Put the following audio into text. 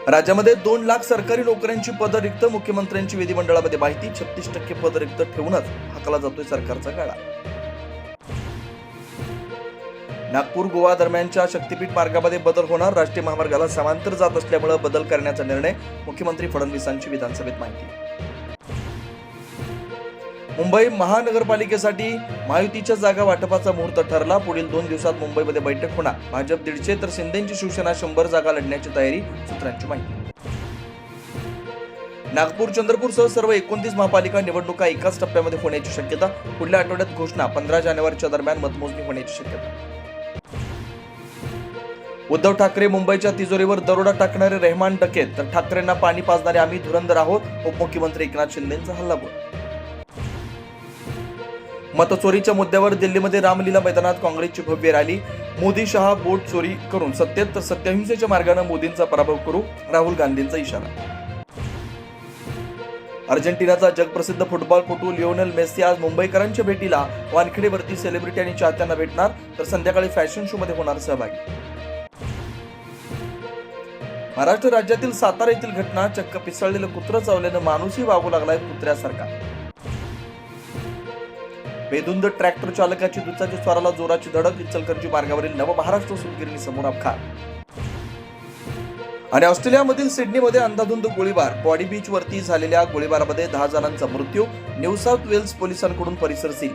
राज्यामध्ये 2 लाख सरकारी नोकऱ्यांची पदं रिक्त. मुख्यमंत्र्यांची विधिमंडळामध्ये माहिती. 36% पदं रिक्त ठेवूनच हाकला जातोय सरकारचा गाडा. नागपूर गोवा दरम्यानच्या शक्तीपीठ मार्गामध्ये बदल होणार. राष्ट्रीय महामार्गाला समांतर जात असल्यामुळे बदल करण्याचा निर्णय. मुख्यमंत्री फडणवीसांची विधानसभेत माहिती. मुंबई महानगरपालिकेसाठी महायुतीच्या जागा वाटपाचा मुहूर्त ठरला. पुढील 2 दिवसात मुंबईमध्ये बैठक होणार. भाजप 150 तर शिंदेची शिवसेना 100 जागा लढण्याची तयारी. सूत्रांची माहिती. नागपूर चंद्रपूरसह सर्व 29 महापालिका निवडणुका एकाच टप्प्यामध्ये होण्याची शक्यता. पुढल्या आठवड्यात घोषणा. 15 जानेवारीच्या दरम्यान मतमोजणी होण्याची शक्यता. उद्धव ठाकरे मुंबईच्या तिजोरीवर दरोडा टाकणारे रेहमान डकेत, तर ठाकरेंना पाणी पाजणारे आम्ही धुरंधर आहोत. उपमुख्यमंत्री एकनाथ शिंदेंचा हल्लाबोल. मतचोरीच्या मुद्द्यावर दिल्लीमध्ये रामलीला मैदानात काँग्रेसची भव्य रॅली. मोदी शहा बोट चोरी करून सत्तेत, तर सत्यहिंसेच्या मार्गाने मोदींचा पराभव करू. राहुल गांधींचा इशारा. अर्जेंटिनाचा जगप्रसिद्ध फुटबॉलपटू लिओनेल मेसी आज मुंबईकरांच्या भेटीला. वानखेडेवरती सेलिब्रिटी आणि चाहत्यांना भेटणार, तर संध्याकाळी फॅशन शो मध्ये होणार सहभागी. महाराष्ट्र राज्यातील सातारा येथील घटना. चक्क पिसळलेलं कुत्रं चावल्यानं माणूसही वागू लागलाय कुत्र्यासारखा. बेधुंद ट्रॅक्टर चालकाची दुचाकी स्वाराला जोराची धडक. इचलकरंजी मार्गावरील नवमहाराष्ट्र सूतगिरणी समोर अपघात. आणि ऑस्ट्रेलियामधील सिडनीमध्ये अंधाधुंद गोळीबार. बॉडी बीच वरती झालेल्या गोळीबारामध्ये 10 जणांचा मृत्यू. न्यू साऊथ वेल्स पोलिसांकडून परिसर सील.